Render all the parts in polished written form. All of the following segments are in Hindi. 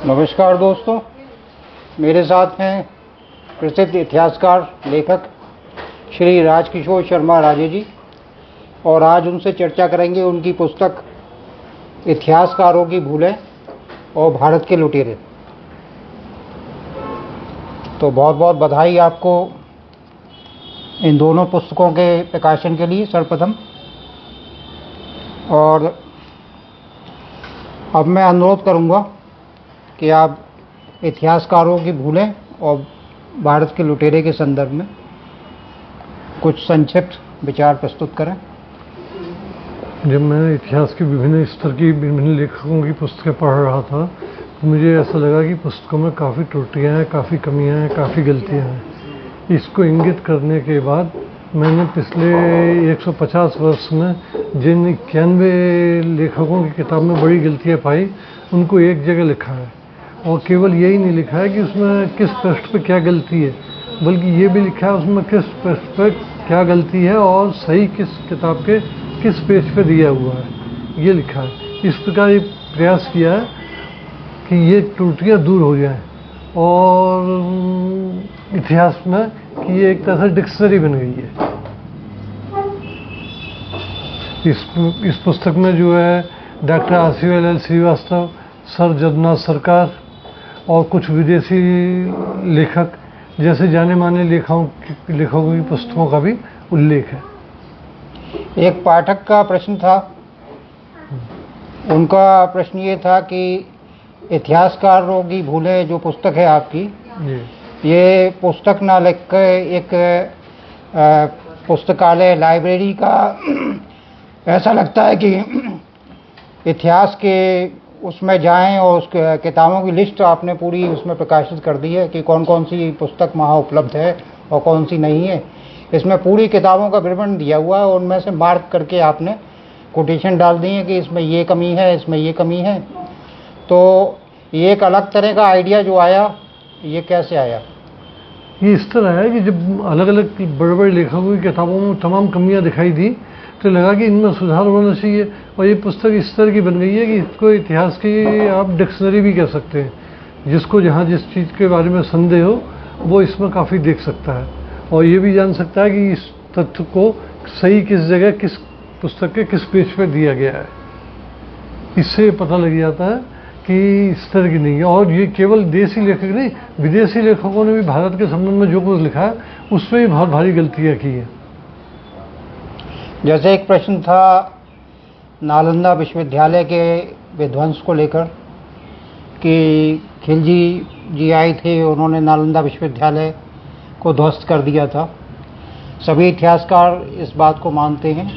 नमस्कार दोस्तों, मेरे साथ हैं प्रसिद्ध इतिहासकार लेखक श्री राजकिशोर शर्मा राजे जी और आज उनसे चर्चा करेंगे उनकी पुस्तक इतिहासकारों की भूलें और भारत के लुटेरे। तो बहुत बहुत बधाई आपको इन दोनों पुस्तकों के प्रकाशन के लिए सर्वप्रथम। और अब मैं अनुरोध करूंगा कि आप इतिहासकारों की भूलें और भारत के लुटेरे के संदर्भ में कुछ संक्षिप्त विचार प्रस्तुत करें। जब मैं इतिहास के विभिन्न स्तर की विभिन्न लेखकों की पुस्तकें पढ़ रहा था तो मुझे ऐसा लगा कि पुस्तकों में काफ़ी त्रुटियां हैं, काफ़ी कमियां हैं, काफ़ी गलतियां हैं। इसको इंगित करने के बाद मैंने पिछले 150 वर्ष में जिन 91 लेखकों की किताब में बड़ी गलतियां पाई उनको एक जगह लिखा है। और केवल यही नहीं लिखा है कि उसमें किस पृष्ठ पे क्या गलती है, बल्कि ये भी लिखा है उसमें किस पृष्ठ पे क्या गलती है और सही किस किताब के किस पेज पे दिया हुआ है, ये लिखा है। इस प्रकार ये प्रयास किया है कि ये त्रुटियां दूर हो जाएं और इतिहास में कि ये एक तरह से डिक्शनरी बन गई है। इस पुस्तक में जो है डॉक्टर आसिफ श्रीवास्तव, सर जगन्नाथ सरकार और कुछ विदेशी लेखक जैसे जाने माने लेखकों की पुस्तकों का भी उल्लेख है। एक पाठक का प्रश्न था, उनका प्रश्न ये था कि इतिहासकारों की भूलें जो पुस्तक है आपकी, ये पुस्तक ना लिख कर एक पुस्तकालय लाइब्रेरी का ऐसा लगता है कि इतिहास के उसमें जाएं और उस किताबों की लिस्ट आपने पूरी उसमें प्रकाशित कर दी है कि कौन कौन सी पुस्तक वहाँ उपलब्ध है और कौन सी नहीं है। इसमें पूरी किताबों का विवरण दिया हुआ है और उनमें से मार्क करके आपने कोटेशन डाल दी है कि इसमें ये कमी है, इसमें ये कमी है। तो ये एक अलग तरह का आइडिया जो आया, ये कैसे आया? ये इस तरह है कि जब अलग अलग बड़े बड़े लेखकों की किताबों में तमाम कमियां दिखाई दी तो लगा कि इनमें सुधार होना चाहिए। और ये पुस्तक इस तरह की बन गई है कि इसको इतिहास की आप डिक्शनरी भी कह सकते हैं। जिसको जहाँ जिस चीज़ के बारे में संदेह हो वो इसमें काफ़ी देख सकता है और ये भी जान सकता है कि इस तथ्य को सही किस जगह किस पुस्तक के किस पेज पर दिया गया है। इससे पता लग जाता है कि इस तरह की नहीं है। और ये केवल देसी लेखक नहीं, विदेशी लेखकों ने भी भारत के संबंध में जो कुछ लिखा है उसमें भी बहुत भारी गलतियाँ की हैं। जैसे एक प्रश्न था नालंदा विश्वविद्यालय के विध्वंस को लेकर कि खिलजी जी आए थे, उन्होंने नालंदा विश्वविद्यालय को ध्वस्त कर दिया था। सभी इतिहासकार इस बात को मानते हैं।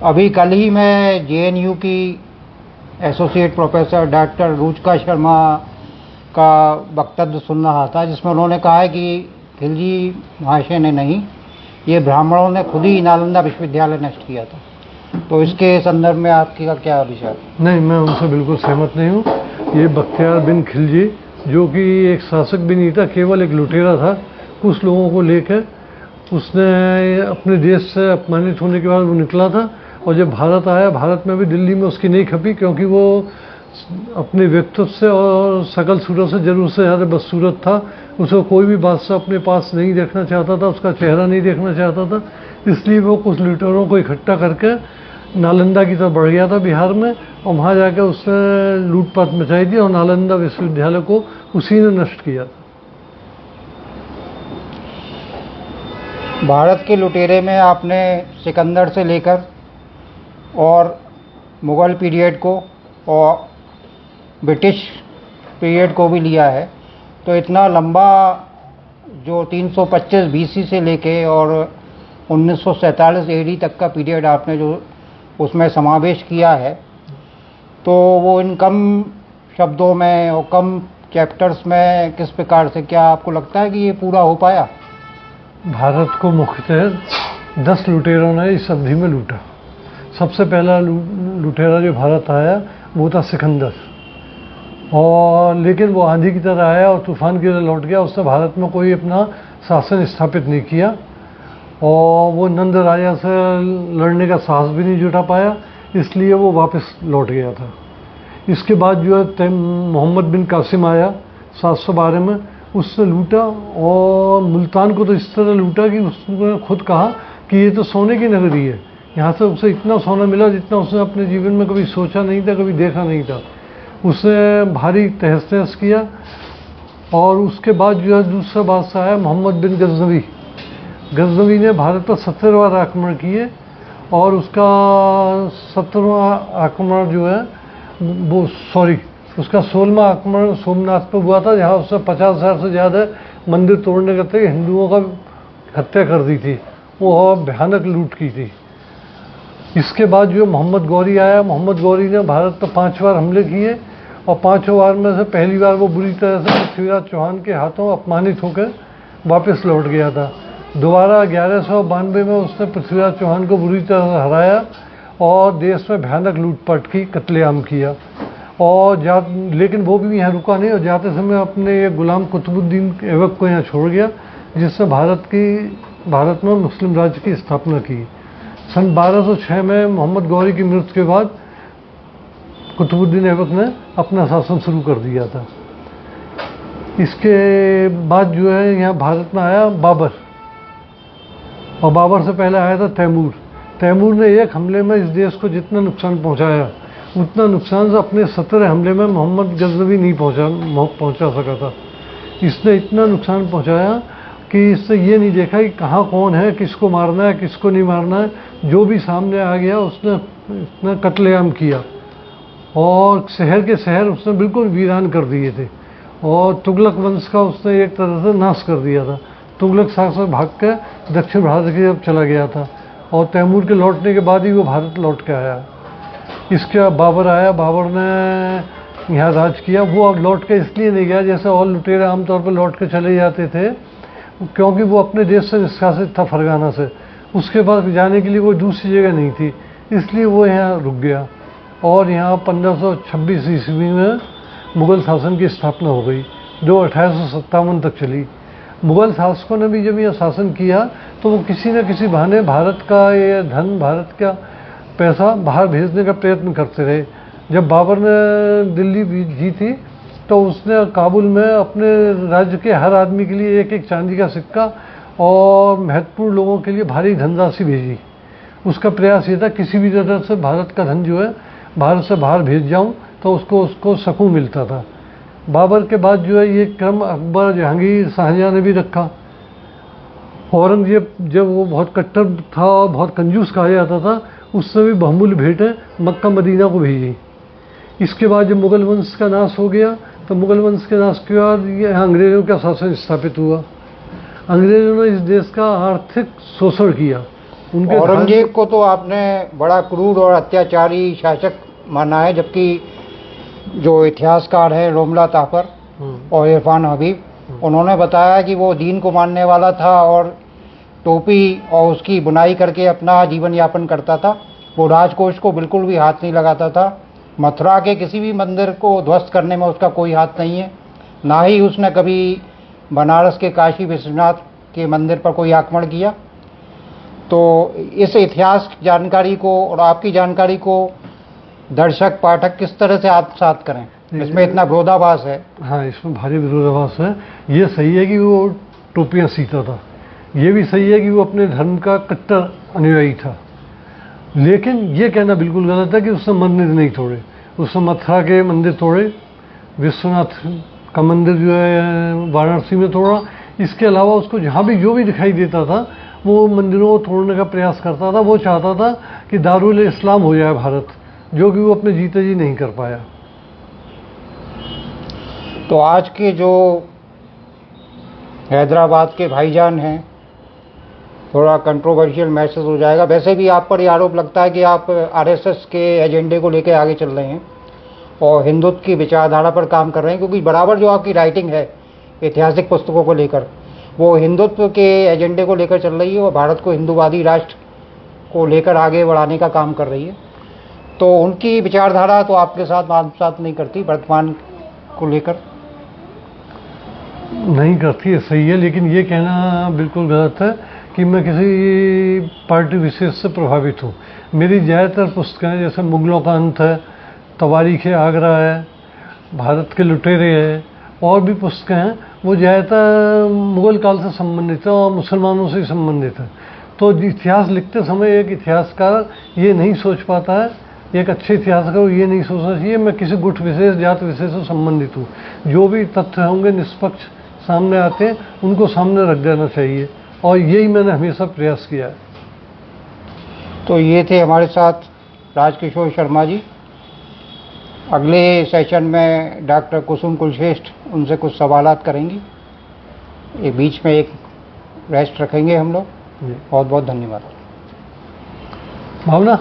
अभी कल ही मैं जेएनयू की associate professor doctor Ruchika Sharma का वक्तव्य सुन रहा था जिसमें उन्होंने कहा है कि खिलजी महाशय ने नहीं, ये ब्राह्मणों ने खुद ही नालंदा विश्वविद्यालय नष्ट किया था। तो इसके संदर्भ में आपका क्या विचार? नहीं, मैं उनसे बिल्कुल सहमत नहीं हूँ। ये बख्तियार बिन खिलजी जो कि एक शासक भी नहीं था, केवल एक लुटेरा था, कुछ लोगों को लेकर उसने अपने देश से अपमानित होने के बाद वो निकला था और जब भारत आया, भारत में भी दिल्ली में उसकी नहीं खपी क्योंकि वो अपने व्यक्तित्व से और सकल सूरत से जरूर से ज़्यादा बदसूरत था। उसको कोई भी बादशाह अपने पास नहीं देखना चाहता था, उसका चेहरा नहीं देखना चाहता था। इसलिए वो कुछ लुटेरों को इकट्ठा करके नालंदा की तरफ बढ़ गया था बिहार में और वहाँ जाकर उसने लूटपाट मचाई थी और नालंदा विश्वविद्यालय को उसी ने नष्ट किया था। भारत के लुटेरे में आपने सिकंदर से लेकर और मुग़ल पीरियड को और ब्रिटिश पीरियड को भी लिया है। तो इतना लंबा जो 325 बीसी से लेके और 1947 एडी तक का पीरियड आपने जो उसमें समावेश किया है, तो वो इन कम शब्दों में और कम चैप्टर्स में किस प्रकार से, क्या आपको लगता है कि ये पूरा हो पाया? भारत को मुख्यतः 10 लुटेरों ने इस अवधि में लूटा। सबसे पहला लुटेरा जो भारत आया वो था सिकंदर, और लेकिन वो आंधी की तरह आया और तूफान की तरह लौट गया। उसने भारत में कोई अपना शासन स्थापित नहीं किया और वो नंद राजा से लड़ने का साहस भी नहीं जुटा पाया, इसलिए वो वापस लौट गया था। इसके बाद जो है मोहम्मद बिन कासिम आया 712 में, उसने लूटा और मुल्तान को तो इस तरह लूटा कि उसने खुद कहा कि ये तो सोने की नगरी है, यहाँ से उसे इतना सोना मिला जितना उसने अपने जीवन में कभी सोचा नहीं था, कभी देखा नहीं था। उसने भारी तहस नहस किया। और उसके बाद जो है दूसरा बादशाह आया मोहम्मद बिन गजनवी। गजनवी ने भारत पर 17 बार आक्रमण किए और उसका 17वां आक्रमण जो है वो उसका 16वां आक्रमण सोमनाथ पर हुआ था, जहाँ उसने 50,000 से ज़्यादा मंदिर तोड़ने करते हिंदुओं का हत्या कर दी थी। वो और भयानक लूट की थी। इसके बाद जो मोहम्मद गौरी आया। मोहम्मद गौरी ने भारत पर 5 बार हमले किए और 5 बार में से पहली बार वो बुरी तरह से पृथ्वीराज चौहान के हाथों अपमानित होकर वापस लौट गया था। दोबारा 1192 में उसने पृथ्वीराज चौहान को बुरी तरह से हराया और देश में भयानक लूटपाट की, कत्लेआम किया। और लेकिन वो भी यहाँ रुका नहीं और जाते समय अपने ये गुलाम कुतुबुद्दीन ऐबक को यहाँ छोड़ गया, जिससे भारत में मुस्लिम राज्य की स्थापना की। सन 1206 में मोहम्मद गौरी की मृत्यु के बाद कुतुबुद्दीन ऐबक ने अपना शासन शुरू कर दिया था। इसके बाद जो है यहाँ भारत में आया बाबर, और बाबर से पहले आया था तैमूर। तैमूर ने एक हमले में इस देश को जितना नुकसान पहुँचाया उतना नुकसान से अपने 17 हमले में मोहम्मद गजनवी नहीं पहुँचा सका था। इसने इतना नुकसान पहुँचाया कि इससे ये नहीं देखा कि कहाँ कौन है, किसको मारना है, किसको नहीं मारना है। जो भी सामने आ गया उसने कत्लेआम किया और शहर के शहर उसने बिल्कुल वीरान कर दिए थे। और तुगलक वंश का उसने एक तरह से नाश कर दिया था। तुगलक शासक भाग के दक्षिण भारत की तरफ चला गया था और तैमूर के लौटने के बाद ही वो भारत लौट के आया। इसके बाद बाबर आया। बाबर ने यहाँ राज किया। वो अब लौट के इसलिए नहीं गया जैसे और लुटेरे आमतौर पर लौट के चले जाते थे, क्योंकि वो अपने देश से निष्कासित था, फरगाना से। उसके बाद जाने के लिए कोई दूसरी जगह नहीं थी, इसलिए वो यहाँ रुक गया। और यहाँ 1526 ईस्वी में मुग़ल शासन की स्थापना हो गई, जो 1857 तक चली। मुग़ल शासकों ने भी जब यह शासन किया तो वो किसी न किसी बहाने भारत का ये धन, भारत का पैसा बाहर भेजने का प्रयत्न करते रहे। जब बाबर ने दिल्ली जीती तो उसने काबुल में अपने राज्य के हर आदमी के लिए एक एक चांदी का सिक्का और महत्वपूर्ण लोगों के लिए भारी धनराशि भेजी। उसका प्रयास ये था किसी भी तरह से भारत का धन जो है भारत से बाहर भेज जाऊं तो उसको सकून मिलता था। बाबर के बाद जो है ये क्रम अकबर, जहांगीर, शाहजहां ने भी रखा। औरंगजेब जब वो बहुत कट्टर था और बहुत कंजूस कहा जाता था, उससे भी बहुमूल्य भेंटें मक्का मदीना को भेजी। इसके बाद जब मुग़ल वंश का नाश हो गया तो मुग़ल वंश के नाश के बाद ये अंग्रेज़ों का शासन स्थापित हुआ। अंग्रेज़ों ने इस देश का आर्थिक शोषण किया। औरंगजेब को तो आपने बड़ा क्रूर और अत्याचारी शासक माना है, जबकि जो इतिहासकार है रोमला तापर और इरफान हबीब, उन्होंने बताया कि वो दीन को मानने वाला था और टोपी और उसकी बुनाई करके अपना जीवन यापन करता था। वो राजकोष को बिल्कुल भी हाथ नहीं लगाता था। मथुरा के किसी भी मंदिर को ध्वस्त करने में उसका कोई हाथ नहीं है, ना ही उसने कभी बनारस के काशी विश्वनाथ के मंदिर पर कोई आक्रमण किया। तो इस इतिहास जानकारी को और आपकी जानकारी को दर्शक पाठक किस तरह से आत्मसात करें? इसमें इतना विरोधाभास है। हाँ, इसमें भारी विरोधाभास है। ये सही है कि वो टोपियाँ सीता था, ये भी सही है कि वो अपने धर्म का कट्टर अनुयायी था, लेकिन ये कहना बिल्कुल गलत है कि उसने मंदिर नहीं तोड़े। उसने मथुरा के मंदिर तोड़े, विश्वनाथ का मंदिर जो है वाराणसी में तोड़ा। इसके अलावा उसको जहाँ भी जो भी दिखाई देता था वो मंदिरों को तोड़ने का प्रयास करता था। वो चाहता था कि दारुल इस्लाम हो जाए भारत, जो कि वो अपने जीते जी नहीं कर पाया। तो आज के जो हैदराबाद के भाईजान हैं, थोड़ा कंट्रोवर्शियल मैसेज हो जाएगा। वैसे भी आप पर ये आरोप लगता है कि आप आरएसएस के एजेंडे को लेकर आगे चल रहे हैं और हिंदुत्व की विचारधारा पर काम कर रहे हैं, क्योंकि बराबर जो आपकी राइटिंग है ऐतिहासिक पुस्तकों को लेकर, वो हिंदुत्व के एजेंडे को लेकर चल रही है और भारत को हिंदूवादी राष्ट्र को लेकर आगे बढ़ाने का काम कर रही है। तो उनकी विचारधारा तो आपके साथ आत्मसात नहीं करती, वर्तमान को लेकर नहीं करती है, सही है। लेकिन ये कहना बिल्कुल गलत है कि मैं किसी पार्टी विशेष से प्रभावित हूँ। मेरी ज़्यादातर पुस्तकें, जैसे मुगलों का अंत है, तवारीख आगरा है, भारत के लुटेरे हैं, और भी पुस्तकें हैं, वो ज़्यादातर मुग़ल काल से संबंधित है और मुसलमानों से संबंधित है। तो इतिहास लिखते समय एक इतिहासकार ये नहीं सोच पाता है, एक अच्छे इतिहासकार ये नहीं सोचना चाहिए मैं किसी गुट विशेष जात विशेष से संबंधित हूँ। जो भी तथ्य होंगे निष्पक्ष सामने आते हैं उनको सामने रख देना चाहिए, और यही मैंने हमेशा प्रयास किया है। तो ये थे हमारे साथ राजकिशोर शर्मा जी। अगले सेशन में डॉक्टर कुसुम कुलश्रेष्ठ उनसे कुछ सवालात करेंगी। ये बीच में एक रेस्ट रखेंगे हम लोग। बहुत बहुत धन्यवाद। भावना।